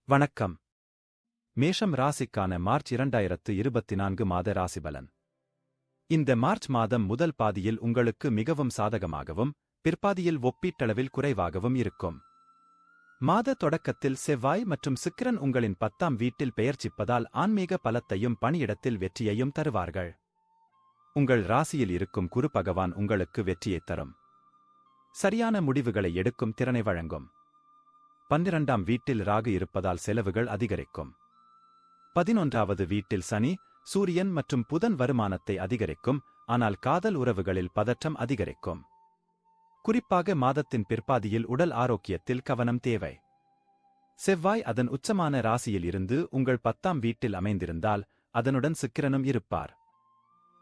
வணக்கம். மேஷம் ராசிக்கான மார்ச் 2024 மாத ராசிபலன். இந்த மார்ச் மாதம் முதல் பாதியில் உங்களுக்கு மிகவும் சாதகமாகவும், பிற்பாதியில் ஒப்பீட்டளவில் குறைவாகவும் இருக்கும். மாத தொடக்கத்தில் செவ்வாய் மற்றும் சுக்கிரன் உங்களின் 10ஆம் வீட்டில் பெயர்ச்சிப்பதால் ஆன்மீக பலத்தையும் பணியிடத்தில் வெற்றியையும் தருவார்கள். உங்கள் ராசியில் இருக்கும் குரு பகவான் உங்களுக்கு வெற்றியைத் தரும். சரியான முடிவுகளை எடுக்கும் திறனை வழங்கும். 12ஆம் வீட்டில் ராகு இருப்பதால் செலவுகள் அதிகரிக்கும். 11வது வீட்டில் சனி, சூரியன் மற்றும் புதன் வருமானத்தை அதிகரிக்கும், ஆனால் காதல் உறவுகளில் பதற்றம் அதிகரிக்கும். குறிப்பாக மாதத்தின் பிற்பாதியில் உடல் ஆரோக்கியத்தில் கவனம் தேவை. செவ்வாய் அதன் உச்சமான ராசியில் இருந்து உங்கள் 10ஆம் வீட்டில் அமைந்திருந்தால் அதனுடன் சுக்கிரனும் இருப்பார்.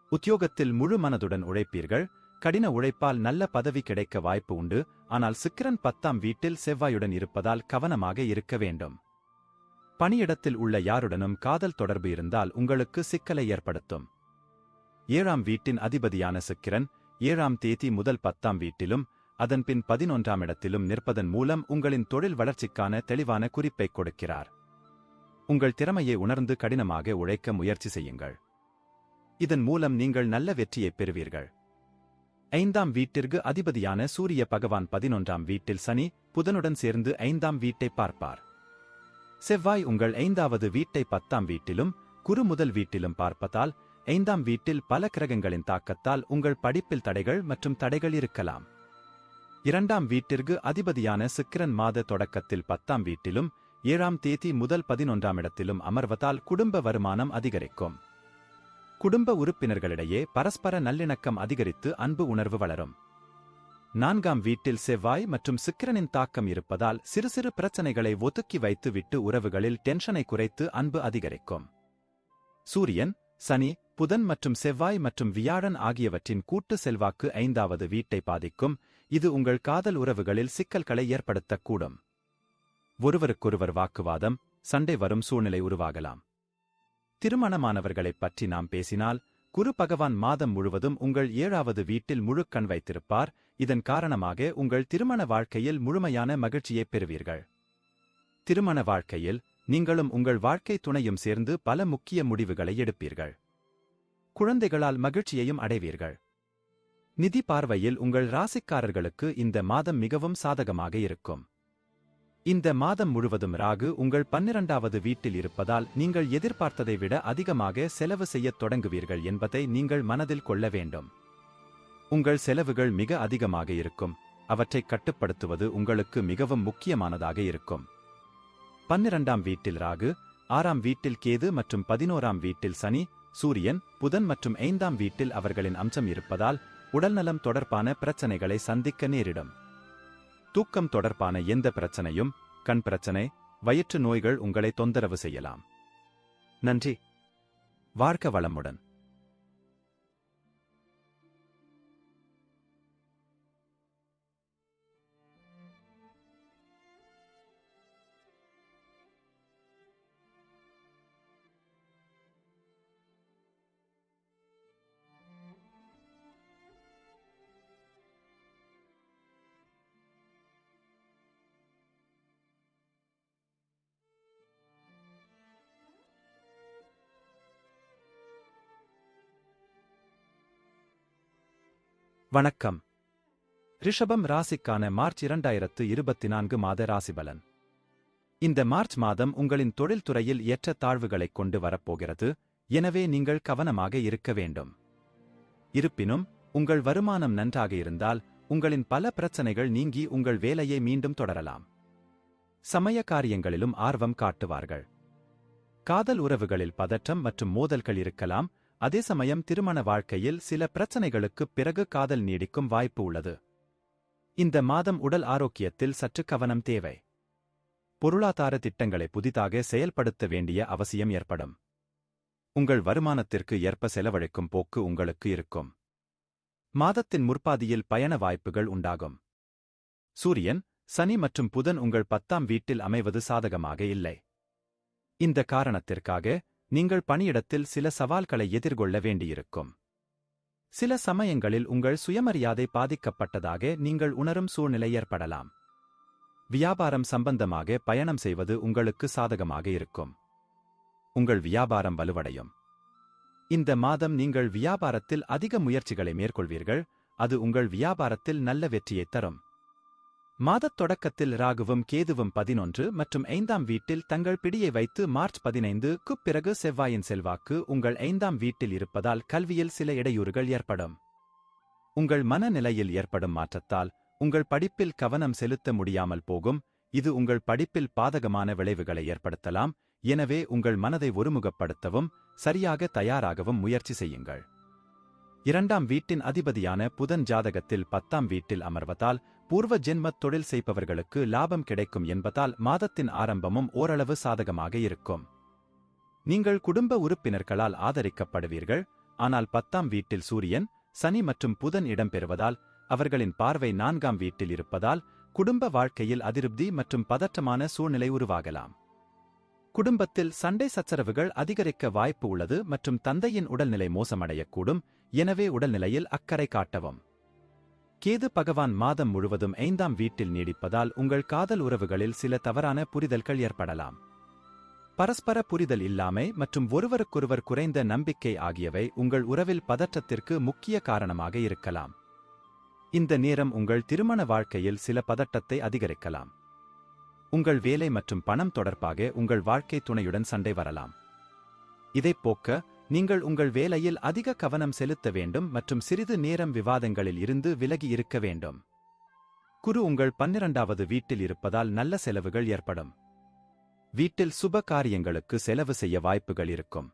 உத்தியோகத்தில் முழு மனதுடன் உழைப்பீர்கள். கடின உழைப்பால் நல்ல பதவி கிடைக்க வாய்ப்பு உண்டு, ஆனால் சுக்கிரன் 10ஆம் வீட்டில் செவ்வாயுடன் இருப்பதால் கவனமாக இருக்க வேண்டும். பணியிடத்தில் உள்ள யாருடனும் காதல் தொடர்பு இருந்தால் உங்களுக்கு சிக்கலை ஏற்படுத்தும். 7ஆம் வீட்டின் அதிபதியான சுக்கிரன் 7ஆம் தேதி முதல் 10ஆம் வீட்டிலும் அதன்பின் 11ஆம் இடத்திலும் நிற்பதன் மூலம் உங்களின் தொழில் வளர்ச்சிக்கான தெளிவான குறிப்பைக் கொடுக்கிறார். உங்கள் திறமையை உணர்ந்து கடினமாக உழைக்க முயற்சி செய்யுங்கள். இதன் மூலம் நீங்கள் நல்ல வெற்றியைப் பெறுவீர்கள். 5ஆம் வீட்டிற்கு அதிபதியான சூரிய பகவான் 11ஆம் வீட்டில் சனி, புதனுடன் சேர்ந்து 5ஆம் வீட்டை பார்ப்பார். செவ்வாய் உங்கள் 5வது வீட்டை 10ஆம் வீட்டிலும் குரு முதல் வீட்டிலும் பார்ப்பதால் 5ஆம் வீட்டில் பல கிரகங்களின் தாக்கத்தால் உங்கள் படிப்பில் தடைகள் மற்றும் தடைகள் இருக்கலாம். 2ஆம் வீட்டிற்கு அதிபதியான சுக்கிரன் மாத தொடக்கத்தில் 10ஆம் வீட்டிலும் 7ஆம் தேதி முதல் 11ஆம் இடத்திலும் அமர்வதால் குடும்ப வருமானம் அதிகரிக்கும். குடும்ப உறுப்பினர்களிடையே பரஸ்பர நல்லிணக்கம் அதிகரித்து அன்பு உணர்வு வளரும். 4ஆம் வீட்டில் செவ்வாய் மற்றும் சுக்கிரனின் தாக்கம் இருப்பதால் சிறு சிறு பிரச்சனைகளை ஒதுக்கி வைத்து விட்டு உறவுகளில் டென்ஷனை குறைத்து அன்பு அதிகரிக்கும். சூரியன், சனி, புதன் மற்றும் செவ்வாய் மற்றும் வியாழன் ஆகியவற்றின் கூட்டு செல்வாக்கு 5வது வீட்டை பாதிக்கும். இது உங்கள் காதல் உறவுகளில் சிக்கல்களை ஏற்படுத்தக்கூடும். ஒருவருக்கொருவர் வாக்குவாதம், சண்டை வரும் சூழ்நிலை உருவாகலாம். திருமணமானவர்களைப் பற்றி நாம் பேசினால், குரு பகவான் மாதம் முழுவதும் உங்கள் 7வது வீட்டில் முழு கண் வைத்திருப்பார். இதன் காரணமாக உங்கள் திருமண வாழ்க்கையில் முழுமையான மகிழ்ச்சியைப் பெறுவீர்கள். திருமண வாழ்க்கையில் நீங்களும் உங்கள் வாழ்க்கை துணையும் சேர்ந்து பல முக்கிய முடிவுகளை எடுப்பீர்கள். குழந்தைகளால் மகிழ்ச்சியையும் அடைவீர்கள். நிதி பார்வையில் உங்கள் ராசிக்காரர்களுக்கு இந்த மாதம் மிகவும் சாதகமாக இருக்கும். இந்த மாதம் முழுவதும் ராகு உங்கள் 12வது வீட்டில் இருப்பதால் நீங்கள் எதிர்பார்த்ததை விட அதிகமாக செலவு செய்யத் தொடங்குவீர்கள் என்பதை நீங்கள் மனதில் கொள்ள வேண்டும். உங்கள் செலவுகள் மிக அதிகமாக இருக்கும். அவற்றைக் கட்டுப்படுத்துவது உங்களுக்கு மிகவும் முக்கியமானதாக இருக்கும். 12ஆம் வீட்டில் ராகு, 6ஆம் வீட்டில் கேது மற்றும் 11ஆம் வீட்டில் சனி, சூரியன், புதன் மற்றும் 5ஆம் வீட்டில் அவர்களின் அம்சம் இருப்பதால் உடல்நலம் தொடர்பான பிரச்சனைகளை சந்திக்க நேரிடும். தூக்கம் தொடர்பான எந்த பிரச்சனையும், கண் பிரச்சனை, வயிற்று நோய்கள் உங்களை தொந்தரவு செய்யலாம். நன்றி. வாழ்க வளமுடன். வணக்கம். ரிஷபம் ராசிக்கான மார்ச் 2024 மாத ராசிபலன். இந்த மார்ச் மாதம் உங்களின் தொழில்துறையில் ஏற்ற தாழ்வுகளைக் கொண்டு வரப்போகிறது, எனவே நீங்கள் கவனமாக இருக்க வேண்டும். இருப்பினும், உங்கள் வருமானம் நன்றாக இருந்தால் உங்களின் பல பிரச்சனைகள் நீங்கி உங்கள் வேலையை மீண்டும் தொடரலாம். சமய காரியங்களிலும் ஆர்வம் காட்டுவார்கள். காதல் உறவுகளில் பதற்றம் மற்றும் மோதல்கள் இருக்கலாம். அதே சமயம் திருமண வாழ்க்கையில் சில பிரச்சனைகளுக்குப் பிறகு காதல் நீடிக்கும் வாய்ப்பு உள்ளது. இந்த மாதம் உடல் ஆரோக்கியத்தில் சற்று கவனம் தேவை. பொருளாதார திட்டங்களை புதிதாக செயல்படுத்த வேண்டிய அவசியம் ஏற்படும். உங்கள் வருமானத்திற்கு ஏற்ப செலவழிக்கும் போக்கு உங்களுக்கு இருக்கும். மாதத்தின் முற்பாதியில் பயண வாய்ப்புகள் உண்டாகும். சூரியன், சனி மற்றும் புதன் உங்கள் 10ஆம் வீட்டில் அமைவது சாதகமாக இல்லை. இந்த காரணத்திற்காக நீங்கள் பணியிடத்தில் சில சவால்களை எதிர்கொள்ள வேண்டியிருக்கும். சில சமயங்களில் உங்கள் சுயமரியாதை பாதிக்கப்பட்டதாக நீங்கள் உணரும் சூழ்நிலை ஏற்படலாம். வியாபாரம் சம்பந்தமாக பயணம் செய்வது உங்களுக்கு சாதகமாக இருக்கும். உங்கள் வியாபாரம் வலுவடையும். இந்த மாதம் நீங்கள் வியாபாரத்தில் அதிக முயற்சிகளை மேற்கொள்வீர்கள், அது உங்கள் வியாபாரத்தில் நல்ல வெற்றியைத் தரும். மாதத் தொடக்கத்தில் ராகுவும் கேதுவும் 11 மற்றும் 5ஆம் வீட்டில் தங்கள் பிடியை வைத்து மார்ச் 15க்குப் பிறகு செவ்வாயின் செல்வாக்கு உங்கள் 5ஆம் வீட்டில் இருப்பதால் கல்வியில் சில இடையூறுகள் ஏற்படும். உங்கள் மனநிலையில் ஏற்படும் மாற்றத்தால் உங்கள் படிப்பில் கவனம் செலுத்த முடியாமல் போகும். இது உங்கள் படிப்பில் பாதகமான விளைவுகளை ஏற்படுத்தலாம். எனவே உங்கள் மனதை ஒருமுகப்படுத்தவும் சரியாக தயாராகவும் முயற்சி செய்யுங்கள். 2ஆம் வீட்டின் அதிபதியான புதன் ஜாதகத்தில் 10ஆம் வீட்டில் அமர்வதால் பூர்வ ஜென்மத் தொழில் செய்பவர்களுக்கு லாபம் கிடைக்கும் என்பதால் மாதத்தின் ஆரம்பமும் ஓரளவு சாதகமாக இருக்கும். நீங்கள் குடும்ப உறுப்பினர்களால் ஆதரிக்கப்படுவீர்கள். ஆனால் 10ஆம் வீட்டில் சூரியன், சனி மற்றும் புதன் இடம்பெறுவதால் அவர்களின் பார்வை 4ஆம் வீட்டில் இருப்பதால் குடும்ப வாழ்க்கையில் அதிருப்தி மற்றும் பதற்றமான சூழ்நிலை உருவாகலாம். குடும்பத்தில் சண்டை சச்சரவுகள் அதிகரிக்க வாய்ப்பு உள்ளது மற்றும் தந்தையின் உடல்நிலை மோசமடையக்கூடும். எனவே உடல்நிலையில் அக்கறை காட்டவும். கேது பகவான் மாதம் முழுவதும் 5ஆம் வீட்டில் நீடிப்பதால் உங்கள் காதல் உறவுகளில் சில தவறான புரிதல்கள் ஏற்படலாம். பரஸ்பர புரிதல் இல்லாமை மற்றும் ஒருவருக்கொருவர் குறைந்த நம்பிக்கை ஆகியவை உங்கள் உறவில் பதற்றத்திற்கு முக்கிய காரணமாக இருக்கலாம். இந்த நேரம் உங்கள் திருமண வாழ்க்கையில் சில பதட்டத்தை அதிகரிக்கலாம். உங்கள் வேலை மற்றும் பணம் தொடர்பாக உங்கள் வாழ்க்கை துணையுடன் சண்டை வரலாம். இதைப் போக்க நீங்கள் உங்கள் வேலையில் அதிக கவனம் செலுத்த வேண்டும் மற்றும் சிறிது நேரம் விவாதங்களில் இருந்து விலகி இருக்க வேண்டும். குரு உங்கள் 12வது வீட்டில் இருப்பதால் நல்ல செலவுகள் ஏற்படும். வீட்டில் சுப காரியங்களுக்கு செலவு செய்ய வாய்ப்புகள் இருக்கும்.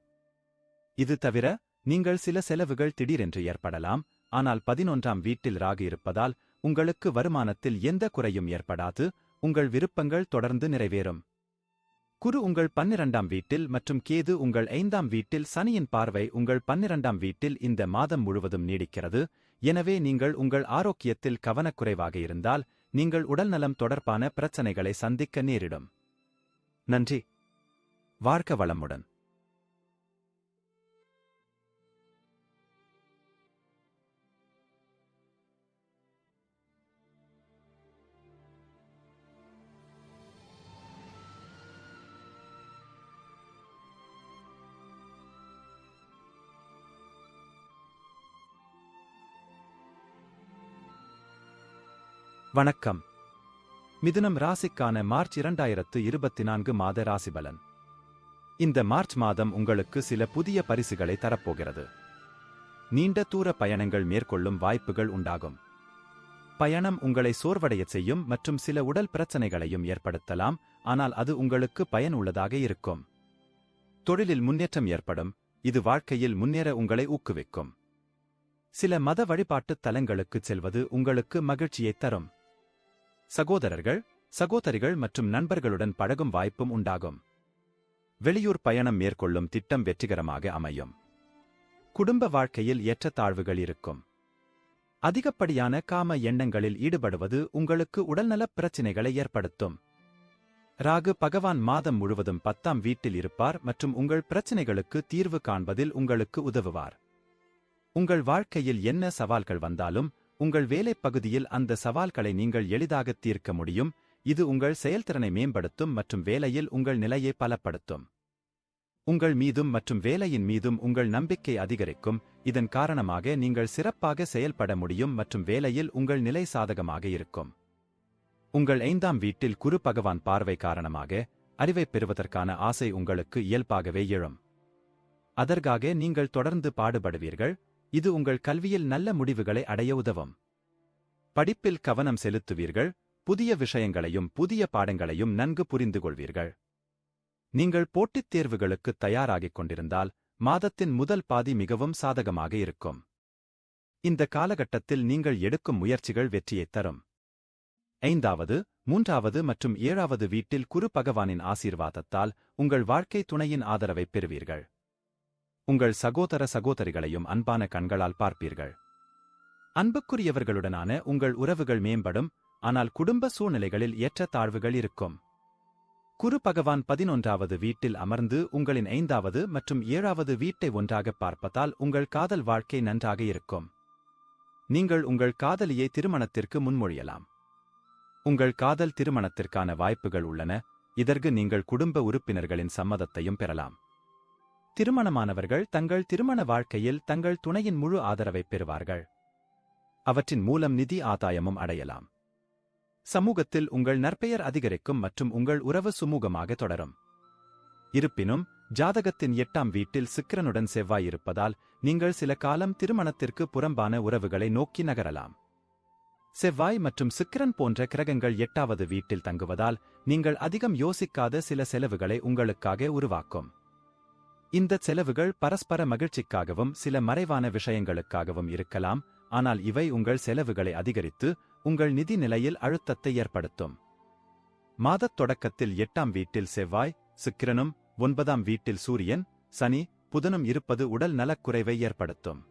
இது தவிர நீங்கள் சில செலவுகள் திடீரென்று ஏற்படலாம். ஆனால் 11ஆம் வீட்டில் ராகு இருப்பதால் உங்களுக்கு வருமானத்தில் எந்த குறையும் ஏற்படாது. உங்கள் விருப்பங்கள் தொடர்ந்து நிறைவேறும். குரு உங்கள் 12ஆம் வீட்டில் மற்றும் கேது உங்கள் 5ஆம் வீட்டில் சனியின் பார்வை உங்கள் 12ஆம் வீட்டில் இந்த மாதம் முழுவதும் நீடிக்கிறது. எனவே நீங்கள் உங்கள் ஆரோக்கியத்தில் கவனக்குறைவாக இருந்தால் நீங்கள் உடல்நலம் தொடர்பான பிரச்சனைகளை சந்திக்க நேரிடும். நன்றி. வாழ்க வளமுடன். வணக்கம். மிதுனம் ராசிக்கான மார்ச் 2024 மாத ராசிபலன். இந்த மார்ச் மாதம் உங்களுக்கு சில புதிய பரிசுகளை தரப்போகிறது. நீண்ட தூர பயணங்கள் மேற்கொள்ளும் வாய்ப்புகள் உண்டாகும். பயணம் உங்களை சோர்வடையச் செய்யும் மற்றும் சில உடல் பிரச்சனைகளையும் ஏற்படுத்தலாம். ஆனால் அது உங்களுக்கு பயனுள்ளதாக இருக்கும். தொழிலில் முன்னேற்றம் ஏற்படும். இது வாழ்க்கையில் முன்னேற உங்களை ஊக்குவிக்கும். சில மத வழிபாட்டுத் தலங்களுக்குச் செல்வது உங்களுக்கு மகிழ்ச்சியைத் தரும். சகோதரர்கள், சகோதரிகள் மற்றும் நண்பர்களுடன் பழகும் வாய்ப்பும் உண்டாகும். வெளியூர் பயணம் மேற்கொள்ளும் திட்டம் வெற்றிகரமாக அமையும். குடும்ப வாழ்க்கையில் ஏற்றத்தாழ்வுகள் இருக்கும். அதிகப்படியான காம எண்ணங்களில் ஈடுபடுவது உங்களுக்கு உடல்நலப் பிரச்சினைகளை ஏற்படுத்தும். ராகு பகவான் மாதம் முழுவதும் 10ஆம் வீட்டில் இருப்பார் மற்றும் உங்கள் பிரச்சினைகளுக்கு தீர்வு காண்பதில் உங்களுக்கு உதவுவார். உங்கள் வாழ்க்கையில் என்ன சவால்கள் வந்தாலும் உங்கள் வேலைப் பகுதியில் அந்த சவால்களை நீங்கள் எளிதாக தீர்க்க முடியும். இது உங்கள் செயல்திறனை மேம்படுத்தும் மற்றும் வேலையில் உங்கள் நிலையை பலப்படுத்தும். உங்கள் மீதும் மற்றும் வேலையின் மீதும் உங்கள் நம்பிக்கை அதிகரிக்கும். இதன் காரணமாக நீங்கள் சிறப்பாக செயல்பட முடியும் மற்றும் வேலையில் உங்கள் நிலை சாதகமாக இருக்கும். உங்கள் 5ஆம் வீட்டில் குரு பகவான் பார்வை காரணமாக அறிவைப் பெறுவதற்கான ஆசை உங்களுக்கு இயல்பாகவே எழும். அதற்காக நீங்கள் தொடர்ந்து பாடுபடுவீர்கள். இது உங்கள் கல்வியில் நல்ல முடிவுகளை அடைய உதவும். படிப்பில் கவனம் செலுத்துவீர்கள். புதிய விஷயங்களையும் புதிய பாடங்களையும் நன்கு புரிந்து கொள்வீர்கள். நீங்கள் போட்டித் தேர்வுகளுக்கு தயாராகிக் கொண்டிருந்தால் மாதத்தின் முதல் பாதி மிகவும் சாதகமாக இருக்கும். இந்த காலகட்டத்தில் நீங்கள் எடுக்கும் முயற்சிகள் வெற்றியைத் தரும். 5வது, 3வது மற்றும் 7வது வீட்டில் குரு பகவானின் ஆசீர்வாதத்தால் உங்கள் வாழ்க்கை துணையின் ஆதரவைப் பெறுவீர்கள். உங்கள் சகோதர சகோதரிகளையும் அன்பான கண்களால் பார்ப்பீர்கள். அன்புக்குரியவர்களுடனான உங்கள் உறவுகள் மேம்படும். ஆனால் குடும்ப சூழ்நிலைகளில் ஏற்றத்தாழ்வுகள் இருக்கும். குரு பகவான் 11வது வீட்டில் அமர்ந்து உங்களின் 5வது மற்றும் 7வது வீட்டை ஒன்றாகப் பார்ப்பதால் உங்கள் காதல் வாழ்க்கை நன்றாக இருக்கும். நீங்கள் உங்கள் காதலியை திருமணத்திற்கு முன்மொழியலாம். உங்கள் காதல் திருமணத்திற்கான வாய்ப்புகள் உள்ளன, இதற்கு நீங்கள் குடும்ப உறுப்பினர்களின் சம்மதத்தையும் பெறலாம். திருமணமானவர்கள் தங்கள் திருமண வாழ்க்கையில் தங்கள் துணையின் முழு ஆதரவைப் பெறுவார்கள். அவற்றின் மூலம் நிதி ஆதாயமும் அடையலாம். சமூகத்தில் உங்கள் நற்பெயர் அதிகரிக்கும் மற்றும் உங்கள் உறவு சுமூகமாக தொடரும். இருப்பினும், ஜாதகத்தின் 8ஆம் வீட்டில் சுக்கிரனுடன் செவ்வாய் இருப்பதால் நீங்கள் சில காலம் திருமணத்திற்கு புறம்பான உறவுகளை நோக்கி நகரலாம். செவ்வாய் மற்றும் சுக்கிரன் போன்ற கிரகங்கள் 8வது வீட்டில் தங்குவதால் நீங்கள் அதிகம் யோசிக்காத சில செலவுகளை உங்களுக்காக உருவாக்கும். இந்த செலவுகள் பரஸ்பர மகிழ்ச்சிக்காகவும் சில மறைவான விஷயங்களுக்காகவும் இருக்கலாம், ஆனால் இவை உங்கள் செலவுகளை அதிகரித்து உங்கள் நிதி நிலையில் அழுத்தத்தை ஏற்படுத்தும். மாதத் தொடக்கத்தில் 8ஆம் வீட்டில் செவ்வாய், சுக்கிரனும் 9ஆம் வீட்டில் சூரியன், சனி, புதனும் இருப்பது உடல் நலக்குறைவை ஏற்படுத்தும்.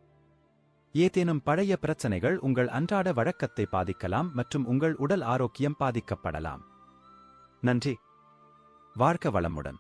ஏதேனும் பழைய பிரச்சனைகள் உங்கள் அன்றாட வழக்கத்தை பாதிக்கலாம் மற்றும் உங்கள் உடல் ஆரோக்கியம் பாதிக்கப்படலாம். நன்றி. வாழ்க வளமுடன்.